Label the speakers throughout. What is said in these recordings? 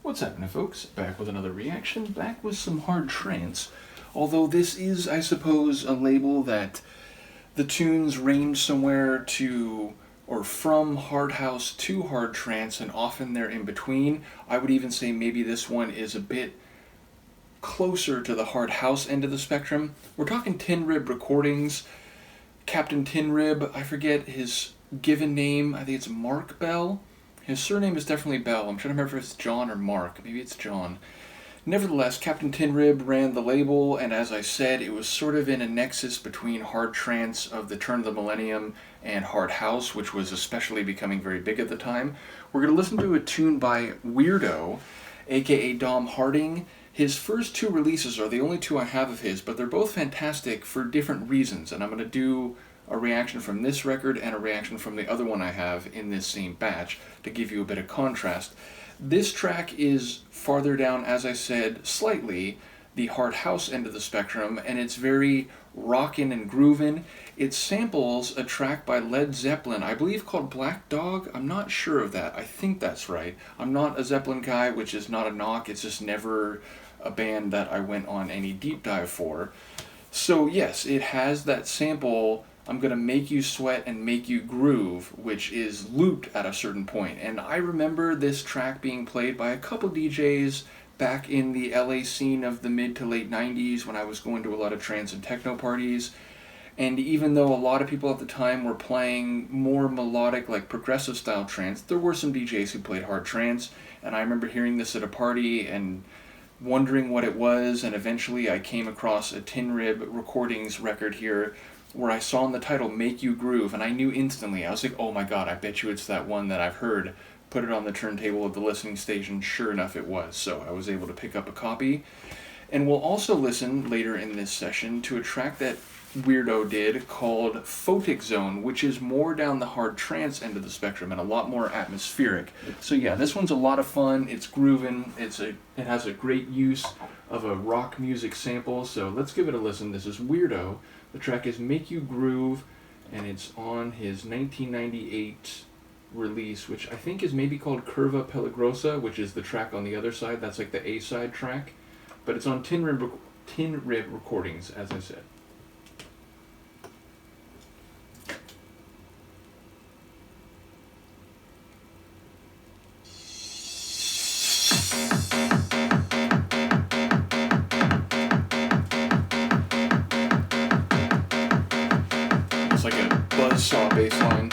Speaker 1: What's happening, folks? Back with another reaction, back with some hard trance. Although this is, I suppose, a label that the tunes range somewhere to, or from hard house to hard trance, and often they're in between. I would even say maybe this one is a bit closer to the hard house end of the spectrum. We're talking Tinrib Recordings, Captain Tinrib, I forget his given name, I think it's Mark Bell. His surname is definitely Bell. I'm trying to remember if it's John or Mark. Maybe it's John. Nevertheless, Captain Tinrib ran the label, and as I said, it was sort of in a nexus between hard trance of the turn of the millennium and hard house, which was especially becoming very big at the time. We're going to listen to a tune by Weirdo, aka Dom Harding. His first two releases are the only two I have of his, but they're both fantastic for different reasons, and I'm going to do a reaction from this record and a reaction from the other one I have in this same batch to give you a bit of contrast. This track is farther down, as I said, slightly the hard house end of the spectrum, and it's very rockin' and groovin'. It samples a track by Led Zepplin, I believe called Black Dog. I'm not sure of that. I think that's right. I'm not a Zeppelin guy, which is not a knock. It's just never a band that I went on any deep dive for. So yes, it has that sample, I'm going to make you sweat and make you groove, which is looped at a certain point. And I remember this track being played by a couple DJs back in the LA scene of the mid to late 90s when I was going to a lot of trance and techno parties. And even though a lot of people at the time were playing more melodic, like progressive style trance, there were some DJs who played hard trance. And I remember hearing this at a party and wondering what it was, and eventually I came across a Tinrib Recordings record here where I saw in the title Make You Groove, and I knew instantly. I was like, oh my god, I bet you it's that one that I've heard. Put it on the turntable of the listening station. Sure enough, it was. So I was able to pick up a copy. And we'll also listen later in this session to a track that Weirdo did called Photic Zone, which is more down the hard trance end of the spectrum and a lot more atmospheric. So yeah, this one's a lot of fun. It's grooving. It has a great use of a rock music sample. So let's give it a listen. This is Weirdo. The track is Make You Groove, and it's on his 1998 release, which I think is maybe called Curva Peligrosa, which is the track on the other side. That's like the A-side track. But it's on Tinrib Recordings, as I said. It's like a buzzsaw bass line.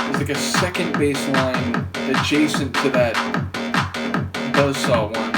Speaker 1: There's like a second bass line adjacent to that buzzsaw one.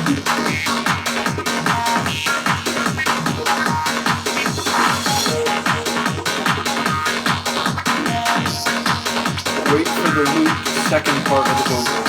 Speaker 1: Wait for the looped second part of the vocal.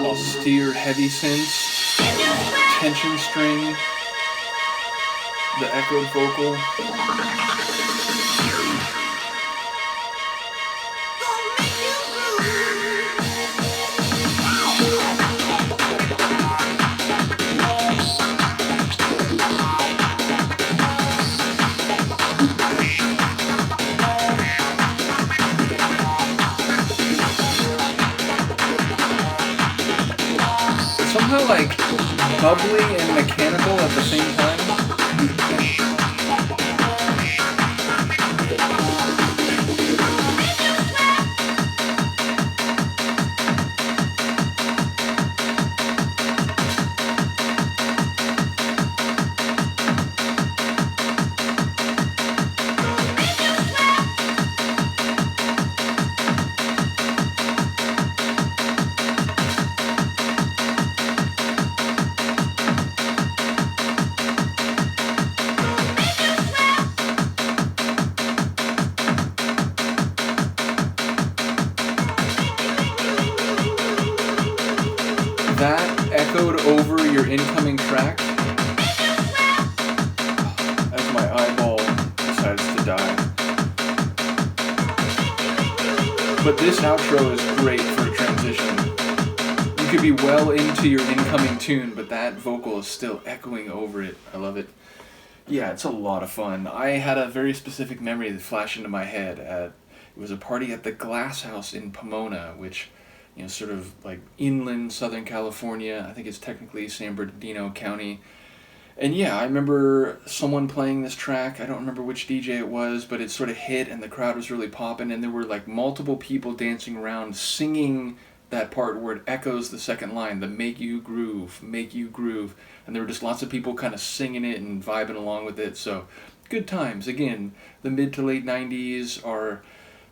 Speaker 1: Austere heavy synths, tension string, the echoed vocal. Somehow like bubbly and mechanical at the same time. That echoed over your incoming track But this outro is great for a transition. You could be well into your incoming tune, but that vocal is still echoing over it. I love it. Yeah, it's a lot of fun. I had a very specific memory that flashed into my head. It was a party at the Glass House in Pomona, which, sort of like inland Southern California. I think it's technically San Bernardino County. And yeah, I remember someone playing this track. I don't remember which DJ it was, but it sort of hit and the crowd was really popping, and there were like multiple people dancing around singing that part where it echoes the second line, the make you groove, and there were just lots of people kind of singing it and vibing along with it. So good times. Again, the mid to late 90s are,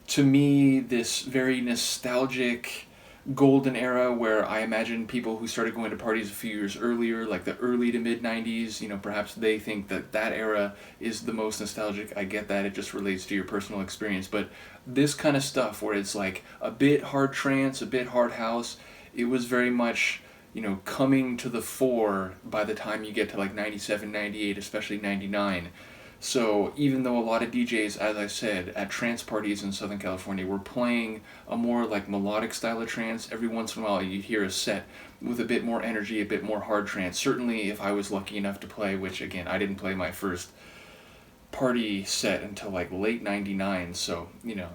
Speaker 1: to me, this very nostalgic golden era where I imagine people who started going to parties a few years earlier, like the early to mid 90s, perhaps they think that era is the most nostalgic. I get that, it just relates to your personal experience, but this kind of stuff where it's like a bit hard trance, a bit hard house, it was very much, coming to the fore by the time you get to like 97, 98, especially 99. So even though a lot of DJs, as I said, at trance parties in Southern California were playing a more like melodic style of trance, every once in a while you hear a set with a bit more energy, a bit more hard trance. Certainly if I was lucky enough to play, which again, I didn't play my first party set until like late 99, so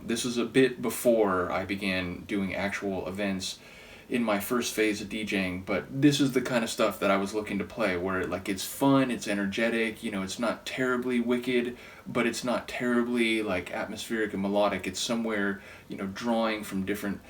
Speaker 1: this was a bit before I began doing actual events in my first phase of DJing, but this is the kind of stuff that I was looking to play, where it's fun, it's energetic, it's not terribly wicked, but it's not terribly like atmospheric and melodic. It's somewhere, drawing from different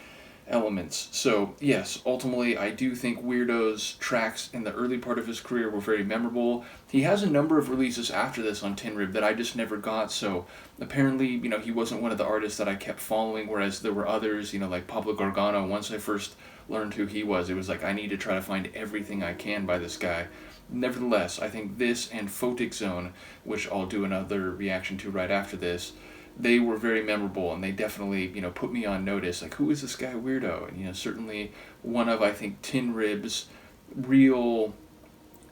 Speaker 1: elements. So yes, ultimately I do think Weirdo's tracks in the early part of his career were very memorable. He has a number of releases after this on Tinrib that I just never got, so apparently, he wasn't one of the artists that I kept following, whereas there were others, like Pablo Gargano. Once I first learned who he was, it was like I need to try to find everything I can by this guy. Nevertheless, I think this and Photic Zone, which I'll do another reaction to right after this, they were very memorable, and they definitely, put me on notice, like, who is this guy Weirdo? And, certainly one of, I think, Tinrib's real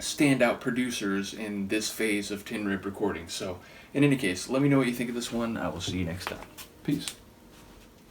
Speaker 1: standout producers in this phase of Tinrib Recordings. So, in any case, let me know what you think of this one. I will see you next time. Peace.